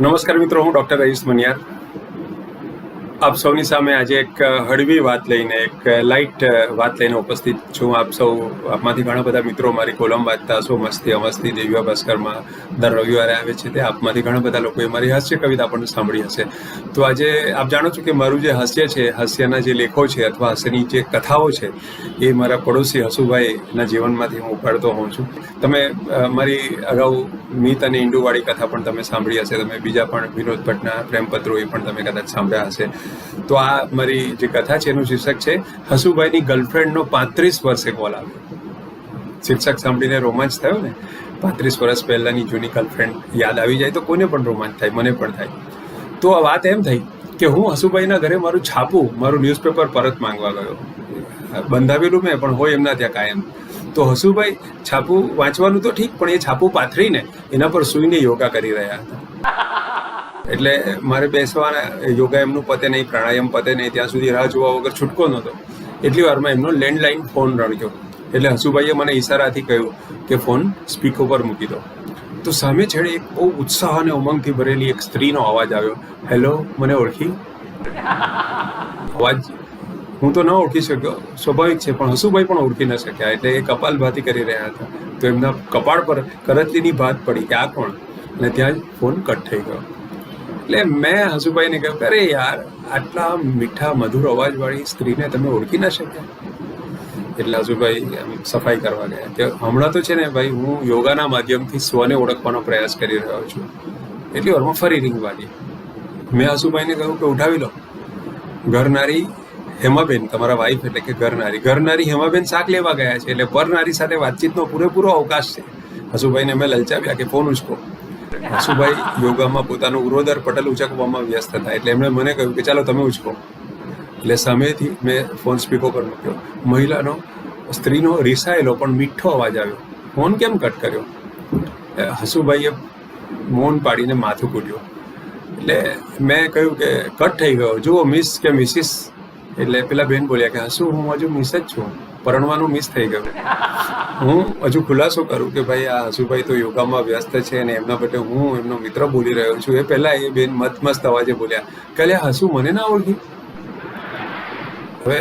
નમસ્કાર મિત્રો, હું ડૉક્ટર રઈસ મનિયાર આપ સૌની સામે આજે એક હળવી વાત લઈને, એક લાઇટ વાત લઈને ઉપસ્થિત છું. આપમાંથી ઘણા બધા મિત્રો મારી કોલમ વાંચતા હશો. મસ્તી અમસ્તી દિવ્ય ભાસ્કરમાં દર રવિવારે આવે છે. તે આપમાંથી ઘણા બધા લોકોએ મારી હાસ્ય કવિતા પણ સાંભળી હશે. તો આજે આપ જાણો છો કે મારું જે હાસ્ય છે, હાસ્યના જે લેખો છે અથવા હાસ્યની જે કથાઓ છે, એ મારા પડોશી હસુભાઈના જીવનમાંથી હું ઉપાડતો હોઉં છું. તમે મારી અગાઉ મીત અને ઈંડુવાળી કથા પણ તમે સાંભળી હશે. તમે બીજા પણ વિનોદ ભટ્ટના પ્રેમપત્રો એ પણ તમે કદાચ સાંભળ્યા હશે. તો આ મારી જે કથા છે એનું શીર્ષક છે હસુભાઈની ગર્લફ્રેન્ડનો 35 વર્ષે કોલ આવ્યો. શીર્ષક સાંભળીને રોમાંચ થયો ને. 35 વર્ષ પહેલાની જૂની ગર્લફ્રેન્ડ યાદ આવી જાય તો કોને પણ રોમાંચ થાય, મને પણ થાય. તો આ વાત એમ થઈ કે હું હસુભાઈના ઘરે મારું છાપું, મારું ન્યૂઝપેપર પરત માંગવા ગયો. બંધાવેલું મેં, પણ હોય એમના ત્યાં કાયમ. તો હસુભાઈ છાપું વાંચવાનું તો ઠીક, પણ એ છાપું પાથરીને એના પર સૂઈને યોગા કરી રહ્યા હતા. એટલે મારે બેસવાના, યોગા એમનું પતે નહીં, પ્રાણાયામ પતે નહીં, ત્યાં સુધી રાહ જોવા વગર છૂટકો નહોતો. એટલી વારમાં એમનો લેન્ડલાઇન ફોન રણક્યો. એટલે હસુભાઈએ મને ઈશારાથી કહ્યું કે ફોન સ્પીકર પર મૂકી દો. તો સામે છેડે એક બહુ ઉત્સાહ અને ઉમંગથી ભરેલી એક સ્ત્રીનો અવાજ આવ્યો. હેલો, મને ઓળખી? અવાજ હું તો ન ઓળખી શક્યો, સ્વાભાવિક છે, પણ હસુભાઈ પણ ઓળખી ન શક્યા. એટલે એ કપાલભાતી કરી રહ્યા હતા. તો એમના કપાળ પર કરતલીની ભાત પડી કે આ કોણ? અને ત્યાં જ ફોન કટ થઈ ગયો. એટલે મેં હસુભાઈને કહ્યું, અરે યાર, આટલા મીઠા મધુર અવાજવાળી સ્ત્રીને તમે ઓળખી ના શક્યા? એટલે હસુભાઈ સફાઈ કરવા ગયા કે હમણાં તો છે ને ભાઈ, હું યોગાના માધ્યમથી સ્વને ઓળખવાનો પ્રયાસ કરી રહ્યો છું. એટલી વારમાં ફરી રિંગ વાગી. મેં હસુભાઈને કહ્યું કે ઉઠાવી લો. ઘરનારી હેમાબેન, તમારા વાઈફ એટલે કે ઘરનારી હેમાબેન શાક લેવા ગયા છે. એટલે પરનારી સાથે વાતચીતનો પૂરેપૂરો અવકાશ છે. હસુભાઈને મેં લલચાવ્યા કે ફોન ઉચકો. હસુભાઈ યોગામાં પોતાનું ઉરોદર પટલ ઉચકવામાં વ્યસ્ત હતા. એટલે એમણે મને કહ્યું કે ચાલો તમે ઉચકો. એટલે સામેથી મેં ફોન સ્પીકર પર મૂક્યો. મહિલાનો, સ્ત્રીનો રીસાયેલો પણ મીઠો અવાજ આવ્યો. ફોન કેમ કટ કર્યો? હસુભાઈએ મૌન પાડીને માથું કૂટ્યું. એટલે મેં કહ્યું કે કટ થઈ ગયો, જુઓ મિસ કે મિસિસ. એટલે પેલા બેન બોલ્યા કે હસુ, હું હજુ મિસ જ છું, પરણવાનું મિસ થઈ ગયું. હું હજુ ખુલાસો કરું કે ભાઈ, આ હસુભાઈ તો યોગામાં વ્યસ્ત છે અને એમના બદલે હું એમનો મિત્ર બોલી રહ્યો છું. એ પહેલા એ બેન મસ્ત અવાજે બોલ્યા કે અલ્યા હસુ, મને ના ઓળખી? હવે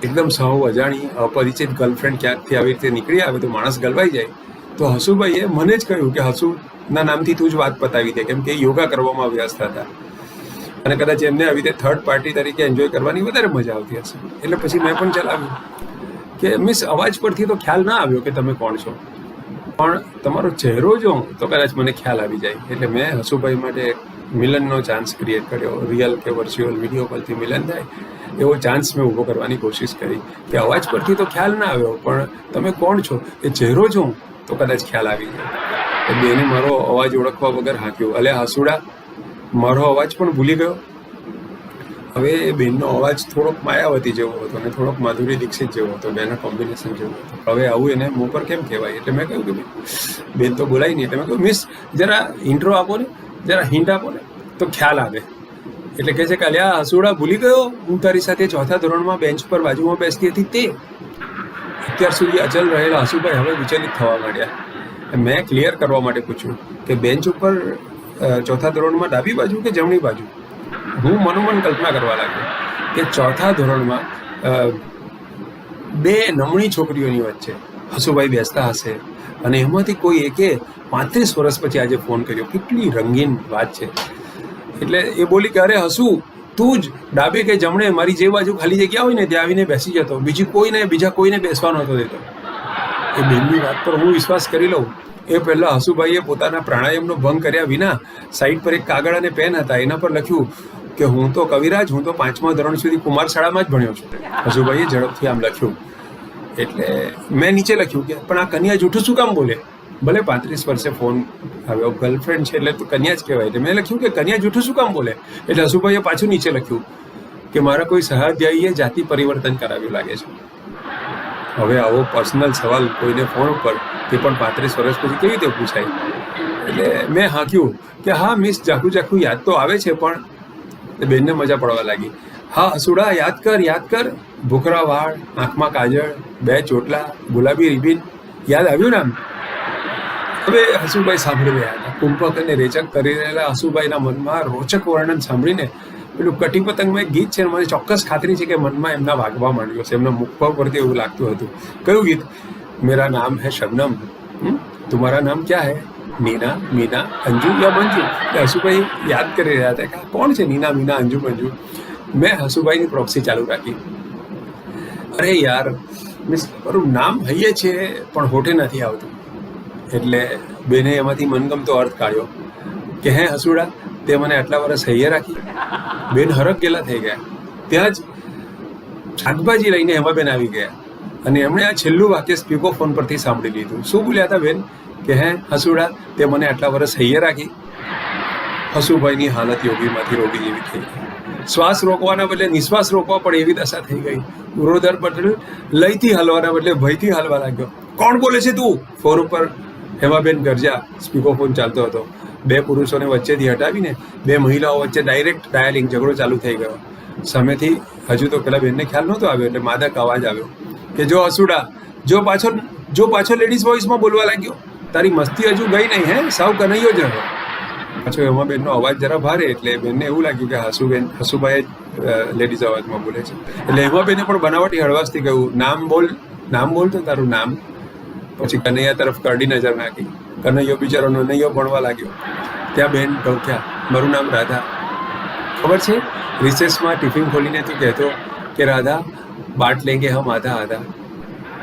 એકદમ સૌ અજાણી અપરિચિત ગર્લફ્રેન્ડ ક્યાંકથી આવી રીતે નીકળી આવે તો માણસ ગલવાઈ જાય. તો હસુભાઈએ મને જ કહ્યું કે હસુના નામથી તું જ વાત પતાવી દે, કેમ કે યોગા કરવામાં વ્યસ્ત હતા અને કદાચ એમને આવી રીતે થર્ડ પાર્ટી તરીકે એન્જોય કરવાની વધારે મજા આવતી હશે. એટલે પછી મેં પણ ચલાવ્યું કે મિસ, અવાજ પરથી તો ખ્યાલ ના આવ્યો કે તમે કોણ છો, પણ તમારો ચહેરો જો તો કદાચ મને ખ્યાલ આવી જાય. એટલે મેં હસુભાઈ માટે મિલનનો ચાન્સ ક્રિએટ કર્યો. રિયલ કે વર્ચ્યુઅલ વિડીયો કોલથી મિલન થાય એવો ચાન્સ મેં ઊભો કરવાની કોશિશ કરી કે અવાજ પરથી તો ખ્યાલ ના આવ્યો, પણ તમે કોણ છો એ ચહેરો જો તો કદાચ ખ્યાલ આવી જાય. બેને મારો અવાજ ઓળખવા વગર હાંક્યો, અલે હસુડા, મારો અવાજ પણ ભૂલી ગયો. હવે બેનનો અવાજ થોડોક માયાવતી જેવો હતો અને થોડોક માધુરી દીક્ષિત જેવો હતો, બેના કોમ્બિનેશન જેવું હતું. હવે આવું એને મોં પર કેમ કહેવાય? એટલે મેં કહ્યું કે બેન તો બોલાય નહીં. એટલે મેં કહ્યું મિસ, જરા ઇન્ટ્રો આપો ને, જરા હિન્ટ આપો ને તો ખ્યાલ આવે. એટલે કહે છે કે અલ્યા હસુડા, ભૂલી ગયો, હું તારી સાથે 4થા ધોરણમાં બેન્ચ પર બાજુમાં બેસતી હતી તે. અત્યાર સુધી અચલ રહેલા હસુભાઈ હવે વિચલિત થવા માંડ્યા. મેં ક્લિયર કરવા માટે પૂછ્યું કે બેન્ચ ઉપર 4થા ધોરણમાં ડાબી બાજુ કે જમણી બાજુ? હું મનોમન કલ્પના કરવા લાગ્યો કે 4થા ધોરણમાં બે નમણી છોકરીઓની વચ્ચે હસુભાઈ બેસતા હશે અને એમાંથી કોઈ એકે 35 વર્ષ પછી આજે ફોન કર્યો. કેટલી રંગીન વાત છે. એટલે એ બોલી કે અરે હસુ, તું જ ડાબે કે જમણે મારી જે બાજુ ખાલી જગ્યા હોય ને ત્યાં આવીને બેસી જતો, બીજા કોઈને બેસવા નહોતો દેતો. એ બેનની વાત પર હું વિશ્વાસ કરી લઉં એ પહેલાં હસુભાઈએ પોતાના પ્રાણાયામનો ભંગ કર્યા વિના સાઈડ પર એક કાગળ અને પેન હતા, એના પર લખ્યું કે હું તો કવિરાજ, હું તો 5મા ધોરણ સુધી કુમાર શાળામાં જ ભણ્યો છું. હસુભાઈએ ઝડપથી આમ લખ્યું. એટલે મેં નીચે લખ્યું કે પણ આ કન્યા જૂઠું શું કામ બોલે? ભલે 35 વર્ષે ફોન આવ્યો, ગર્લફ્રેન્ડ છે એટલે તો કન્યા જ કહેવાય. એટલે મેં લખ્યું કે કન્યા જૂઠું શું કામ બોલે? એટલે હસુભાઈએ પાછું નીચે લખ્યું કે મારા કોઈ સહાધ્યાયીએ જાતિ પરિવર્તન કરાવ્યું લાગે છે. હવે આવો પર્સનલ સવાલ કોઈને ફોન પર, તે પણ 35 વર્ષ પછી કેવી રીતે પૂછાય? એટલે મેં હાંક્યું કે હા મિસ, ઝાખું યાદ તો આવે છે, પણ બેનને મજા પડવા લાગી. હા હસુડા, યાદ કર, ભૂખરા વાળ, આંખમાં કાજળ, 2 ચોટલા, ગુલાબી રિબિન, યાદ આવ્યું ને? આમ હવે હસુભાઈ સાંભળી રહ્યા હતા. કુંભક અને રેચક કરી રહેલા હસુભાઈના મનમાં રોચક વર્ણન સાંભળીને પેલું કટી પતંગમાં એક ગીત છે, મને ચોક્કસ ખાતરી છે કે મનમાં એમના વાગવા માંડ્યો છે. એમના મુખ પરથી એવું લાગતું હતું. કયું ગીત? મેરા નામ હૈ શબનમ, તુમારા નામ ક્યાં હૈ? નીના, મીના, અંજુ યા મંજુ? હસુભાઈ યાદ કરી રહ્યા હતા કે કોણ છે નીના, મીના, અંજુ, મંજુ. મેં હસુભાઈની પ્રોક્સી ચાલુ રાખી. અરે યાર, મીન્સ મારું નામ હૈયે છે પણ હોઠે નથી આવતું. એટલે બેને એમાંથી મનગમતો અર્થ કાઢ્યો કે હે હસુડા, તે મને આટલા વર્ષ હૈયે રાખી. બેન હરખ ગેલા થઈ ગયા. ત્યાં જ શાકભાજી લઈને હેમાબેન આવી ગયા અને એમણે આ છેલ્લું વાક્ય સ્પીકો ફોન પરથી સાંભળી લીધું. શું બોલ્યા હતા બેન? કે હે હસુડા, તે મને આટલા વર્ષ હૈયે રાખી. હસુભાઈની હાલત યોગીમાંથી રોગી જેવી થઈ ગઈ. શ્વાસ રોકવાના બદલે નિશ્વાસ રોકવા પડે એવી દશા થઈ ગઈ. ઉરોદર પટેલ લયથી હલવાના બદલે ભયથી હલવા લાગ્યો. કોણ બોલે છે તું? ફોન ઉપર હેમાબેન ગરજા. સ્પીકો ફોન ચાલતો હતો. બે પુરુષોને વચ્ચેથી હટાવીને બે મહિલાઓ વચ્ચે ડાયરેક્ટ ડાયલિંગ ઝઘડો ચાલુ થઈ ગયો. સામેથી હજુ તો પેલા બેનને ખ્યાલ નહોતો આવ્યો એટલે માદક અવાજ આવ્યો કે જો હસુડા, જો પાછો લેડીઝ વોઇસમાં બોલવા લાગ્યો. તારી મસ્તી હજુ ગઈ નહીં, હે? સાવ કનૈયો જ રહ્યો. પાછો હેમાબેનનો અવાજ જરા ભારે એટલે બેનને એવું લાગ્યું કે હસુભાઈ લેડીઝ અવાજમાં બોલે છે. એટલે હેમાબેને પણ બનાવટી હળવાશથી કહ્યું, નામ બોલ તો તારું નામ. પછી કનૈયા તરફ કરડી નજર નાખી. કનૈયો બિચારો નનૈયો ભણવા લાગ્યો. ત્યાં બેન ટોક્યા, મારું નામ રાધા. ખબર છે, રિસેસમાં ટિફિન ખોલીને તું કહેતો કે રાધા બાટ લેંગે હમ આધા આધા.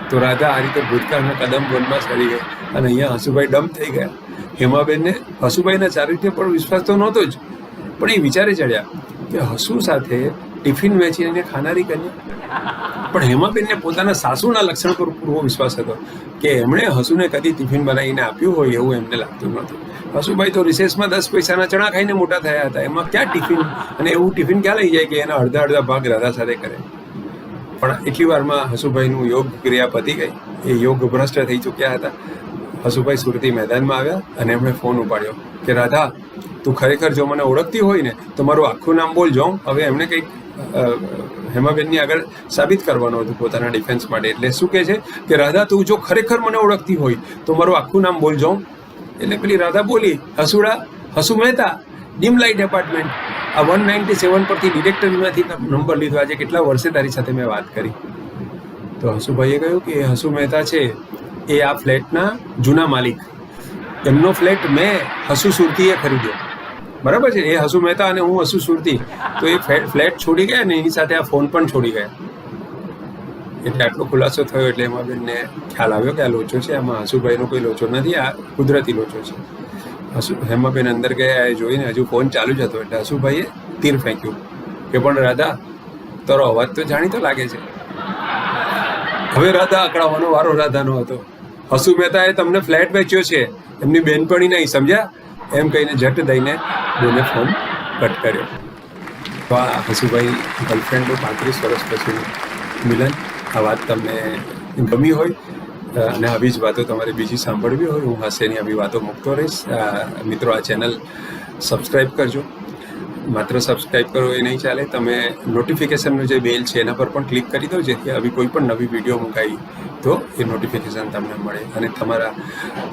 તો રાધા આ રીતે ભૂતકાળના કદમ વનમાં સરી ગઈ અને અહીંયા હસુભાઈ ડમ થઈ ગયા. હેમાબેનને હસુભાઈના ચારિત્ર્ય પર વિશ્વાસ તો નહોતો જ, પણ એ વિચારે ચડ્યા કે હસુ સાથે ટિફિન વેચીને ખાનારી કન્યા. પણ હેમાબેનને પોતાના સાસુના લક્ષણ પર પૂરો વિશ્વાસ હતો કે એમણે હસુને કદી ટિફિન બનાવીને આપ્યું હોય એવું એમને લાગતું નહોતું. હસુભાઈ તો રિસેસમાં 10 પૈસાના ચણા ખાઈને મોટા થયા હતા. એમાં ક્યાં ટિફિન, અને એવું ટિફિન ક્યાં લઈ જાય કે એના અડધા ભાગ રાધા સાથે કરે. પણ એટલી વારમાં હસુભાઈનું યોગ ક્રિયા પતી ગઈ. એ યોગ ભ્રષ્ટ થઈ ચૂક્યા હતા. હસુભાઈ સુરતી મેદાનમાં આવ્યા અને એમણે ફોન ઉપાડ્યો કે રાધા, તું ખરેખર જો મને ઓળખતી હોય ને તો મારું આખું નામ બોલ જાઉં. હવે એમને કંઈક હેમાબેનની આગળ સાબિત કરવાનું હતું પોતાના ડિફેન્સ માટે. એટલે શું કહે છે કે રાધા, તું જો ખરેખર મને ઓળખતી હોય તો મારું આખું નામ બોલ જાઉં. એટલે પેલી રાધા બોલી, હસુડા, હસુ મહેતા, ડીમ લાઇટ એપાર્ટમેન્ટ. આ 197 પરથી ડિરેક્ટરીમાંથી નંબર લીધો. આજે કેટલા વર્ષે તારી સાથે મેં વાત કરી. તો હસુભાઈએ કહ્યું કે હસુ મહેતા છે એ આ ફ્લેટના જૂના માલિક. એમનો ફ્લેટ મેં હસુ સુરતીએ ખરીદ્યો. બરાબર છે? એ હસુ મહેતા અને હું હસુ સુરતી. તો એ ફ્લેટ છોડી ગયા ને એની સાથે આ ફોન પણ છોડી ગયા. એટલે આટલો ખુલાસો થયો એટલે એમાં બેનને ખ્યાલ આવ્યો કે આ લોચો છે, આમાં હસુભાઈનો કોઈ લોચો નથી, આ કુદરતી લોચો છે. હેમાબેન અંદર ગયા, એ જોઈને હજુ ફોન ચાલુ જ હતો એટલે હસુભાઈએ તીર ફેંક્યું કે પણ રાધા, તારો અવાજ તો જાણીતો લાગે છે. હવે રાધા અકળાવવાનો વારો રાધાનો હતો. હસુ મહેતાએ તમને ફ્લેટ વેચ્યો છે, એમની બેનપણી નહીં, સમજ્યા? એમ કહીને જટ દઈને બેને ફોન કટ કર્યો. તો આ હસુભાઈ ગર્લફ્રેન્ડનું 35 વર્ષ પછીનું મિલન. આ વાત તમને ગમી હોય અને આવી જ વાતો તમારે બીજી સાંભળવી હોય, હું હાસ્યની આવી વાતો મૂકતો રહીશ. મિત્રો, આ ચેનલ સબસ્ક્રાઈબ કરજો. માત્ર સબસ્ક્રાઈબ કરો એ નહીં ચાલે, તમે નોટિફિકેશનનું જે બેલ છે એના પર પણ ક્લિક કરી દો, જેથી આવી કોઈ પણ નવી વિડીયો મુકાઈ તો એ નોટિફિકેશન તમને મળે. અને તમારા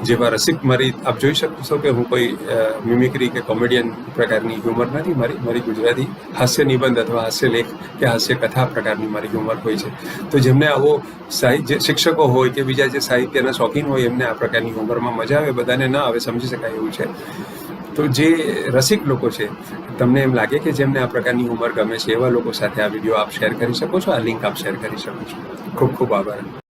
જેવા રસિક, મારી આપ જોઈ શકશો કે હું કોઈ મિમિક્રી કે કોમેડિયન પ્રકારની હ્યુમર નથી. મારી ગુજરાતી હાસ્ય નિબંધ અથવા હાસ્ય લેખ કે હાસ્ય કથા પ્રકારની મારી હ્યુમર હોય છે. તો જેમને આવો સાહિત્ય શિક્ષકો હોય કે બીજા જે સાહિત્યના શોખીન હોય એમને આ પ્રકારની હ્યુમરમાં મજા આવે, બધાને ન આવે સમજી શકાય એવું છે. તો જે રસિક લોકો છે, તમને એમ લાગે કે જેમને આ પ્રકારની હ્યુમર ગમે છે, એવા લોકો સાથે આ વિડીયો આપ શેર કરી શકો છો. આ લિંક આપ શેર કરી શકો છો. ખૂબ ખૂબ આભાર.